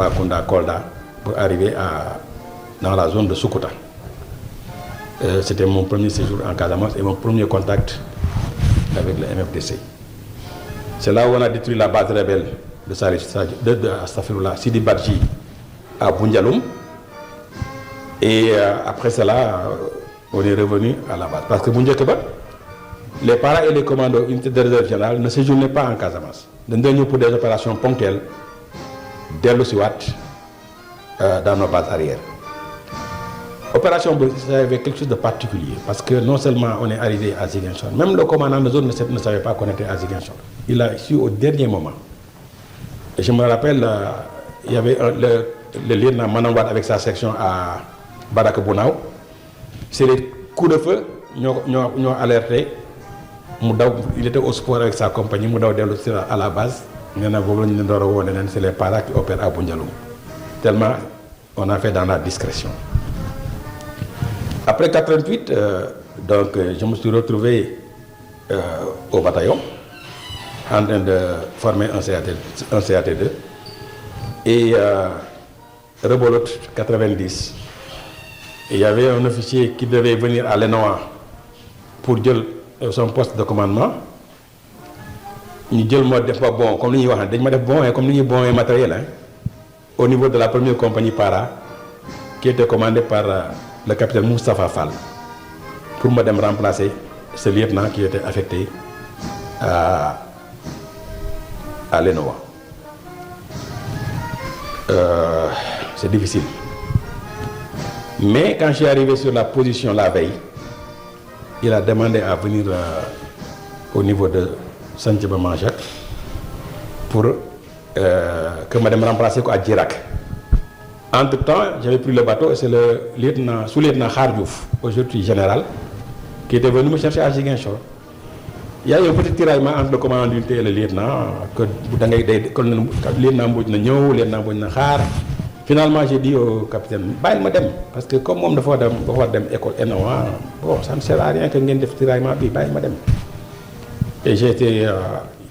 Bakunda, Kolda, pour arriver dans la zone de Sukuta. C'était mon premier séjour en Casamance et mon premier contact avec le MFDC. C'est là où on a détruit la base rebelle de Sidi Badji à Bundialoum. Et après cela, on est revenu à la base. Parce que Bundiakeba, les paras et les commandos unités de réserve générale ne séjournaient pas en Casamance. Nous sommes pour des opérations ponctuelles, dès le Siwat, dans nos bases arrière. Opération, c'était quelque chose de particulier, parce que non seulement on est arrivé à Ziguinchor, même le commandant de zone ne savait pas qu'on était à Ziguinchor. Il a su au dernier moment. Et je me rappelle, il y avait le lieutenant Manangwad avec sa section à Barak-Bounao. C'est les coups de feu qui ont alerté. Il était au sport avec sa compagnie, à la base. C'est les paras qui opèrent à Bundialoum. Tellement on a fait dans la discrétion. Après 88, donc, je me suis retrouvé au bataillon en train de former un CAT2. Et rebolote 90. Et il y avait un officier qui devait venir à l'ENOA pour son poste de commandement. Nous disons pas bon, comme nous disons bon et comme nous disons bon matériel. Hein, au niveau de la première compagnie para, qui était commandée par le capitaine Moustapha Fall, pour me remplacer ce lieutenant qui était affecté à l'ENOA. C'est difficile. Mais quand je suis arrivé sur la position la veille, il a demandé à venir au niveau de Santiago Manjak pour que Madame remplace à Djirak. Entre-temps, j'avais pris le bateau et c'est le sous-lieutenant Khardiouf, aujourd'hui général, qui était venu me chercher à Ziguinchor. Il y a eu un petit tiraillement entre le commandant d'unité et le lieutenant, que le lieutenant Finalement, j'ai dit au capitaine, baille madame, parce que comme on doit faire l'école NOA, bon, ça ne sert à rien que nous fassions tiraillement, baille madame. Et j'ai été,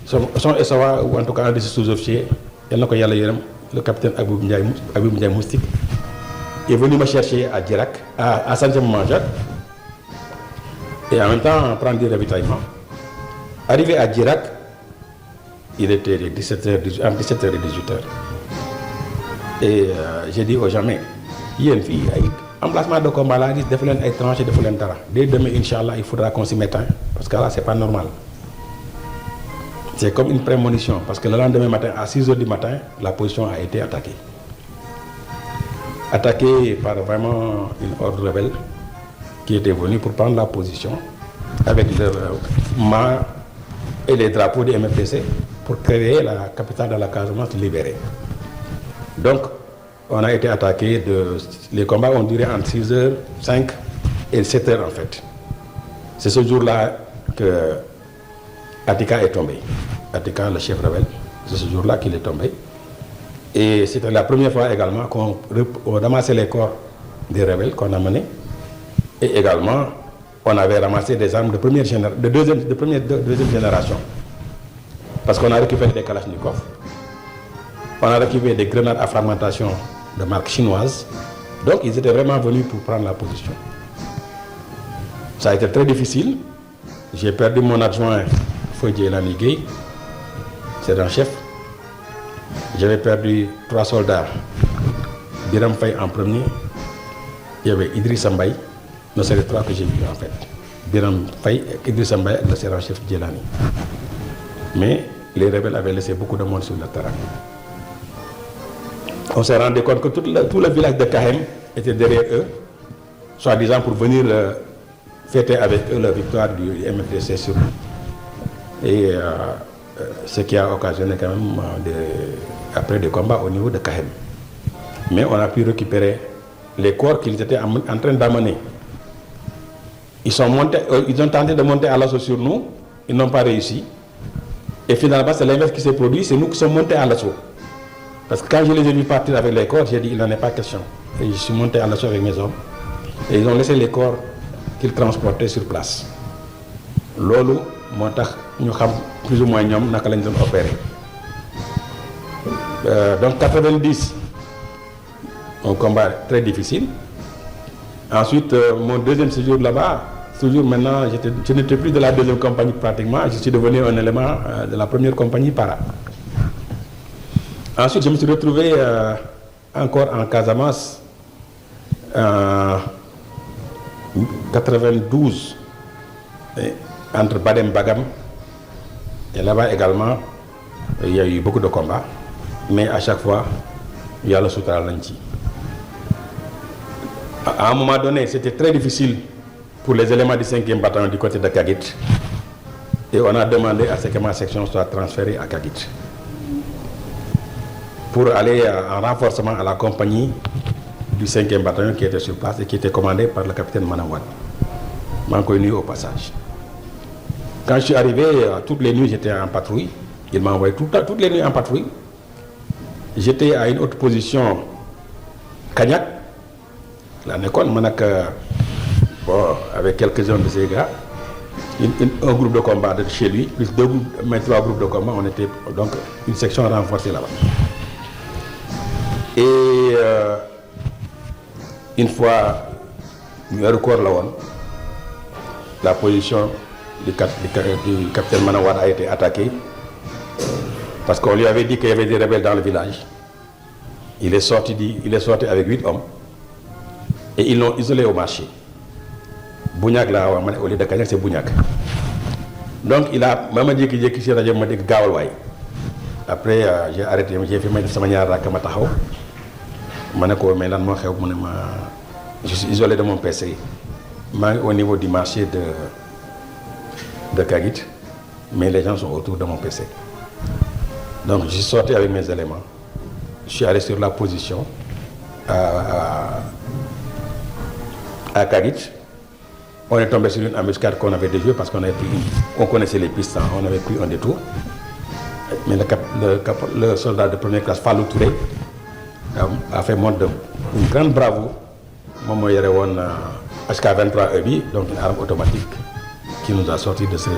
son SOA, ou en tout cas un de ses sous-officiers, le capitaine Abou Ndiaye Moustik, est venu me chercher à Djirak, à Santiago Manjak, et en même temps prendre des ravitaillements. Arrivé à Djirak, il était 17h, entre 17h et 18h. Et j'ai dit aux gens, il y a une fille, emplacement de combat là, il faut être tranché, il faut être tara. Dès demain, Inch'Allah, il faudra qu'on s'y mette, hein, parce que là, c'est pas normal. C'est comme une prémonition, parce que le lendemain matin, à 6h du matin, la position a été attaquée. Attaquée par vraiment une ordre rebelle qui était venue pour prendre la position avec leurs mâts et les drapeaux du MFDC pour créer la capitale de la Casamance libérée. Donc, on a été attaqué, les combats ont duré entre 6h, 5 et 7h en fait. C'est ce jour-là que Atika est tombé. Atika, le chef rebelle, c'est ce jour-là qu'il est tombé. Et c'était la première fois également qu'on ramassait les corps des rebelles qu'on a menés. Et également, on avait ramassé des armes de deuxième génération. Parce qu'on a récupéré des Kalachnikov. On a récupéré des grenades à fragmentation de marque chinoise. Donc, ils étaient vraiment venus pour prendre la position. Ça a été très difficile. J'ai perdu mon adjoint, Foydje Lanigay, c'est un chef. J'avais perdu 3 soldats. Biram Faye en premier. Il y avait Idrissa Mbaye. Non, c'est les 3 que j'ai vus en fait. Biram Faye, Idrissa Mbaye et le sergent-chef Djelani. Mais les rebelles avaient laissé beaucoup de monde sur le terrain. On s'est rendu compte que tout le village de Kahem était derrière eux, soi-disant pour venir fêter avec eux la victoire du MFDC sur nous. Et ce qui a occasionné quand même après des combats au niveau de Kahem. Mais on a pu récupérer les corps qu'ils étaient en train d'amener. Ils ont tenté de monter à l'assaut sur nous, ils n'ont pas réussi. Et finalement, c'est l'inverse qui s'est produit, c'est nous qui sommes montés à l'assaut. Parce que quand je les ai vus partir avec les corps, j'ai dit il n'en est pas question. Et je suis monté à l'assaut avec mes hommes. Et ils ont laissé les corps qu'ils transportaient sur place. Lolo, nous savons plus ou moins nous opéré. Donc 90, un combat très difficile. Ensuite, mon deuxième séjour là-bas, toujours maintenant, je n'étais plus de la deuxième compagnie pratiquement, je suis devenu un élément de la première compagnie para. Ensuite, je me suis retrouvé encore en Casamance en 92, entre Badem Bagam, et là-bas également, il y a eu beaucoup de combats, mais à chaque fois, il y a le soutien Lanchi. À un moment donné, c'était très difficile pour les éléments du 5e bataillon du côté de Kagit. Et on a demandé à ce que ma section soit transférée à Kagit pour aller en renforcement à la compagnie du 5e bataillon qui était sur place et qui était commandée par le capitaine Manawad. Je m'en connu au passage. Quand je suis arrivé, toutes les nuits j'étais en patrouille. Il m'a envoyé toutes les nuits en patrouille. J'étais à une autre position, Cagnac, la Nekon, avec quelques-uns de ces gars, un groupe de combat de chez lui, plus deux groupes, mais 3 groupes de combat, on était donc une section renforcée là-bas. Et une fois, la position du capitaine Manawad a été attaquée parce qu'on lui avait dit qu'il y avait des rebelles dans le village. Il est sorti avec 8 hommes et ils l'ont isolé au marché. Bougnac là, au lieu de Cagnac, c'est Bougnac. Donc il a même dit que j'ai radio m'a dit Gawalway. Après j'ai arrêté, j'ai fait ma ñaar rak ma taxaw. Mané ko mais lan mo xew mu ne ma je suis isolé de mon PC. Au niveau du marché de Kagit, mais les gens sont autour de mon PC. Donc je suis sorti avec mes éléments. Je suis allé sur la position à Kagit. On est tombé sur une embuscade qu'on avait déjouée parce on connaissait les pistes, on avait pris un détour. Mais le soldat de première classe, Fallou Touré, a fait montre d'une grande bravoure. Moi, il y avait un HK-23 EBI, donc une arme automatique qui nous a sorti de ce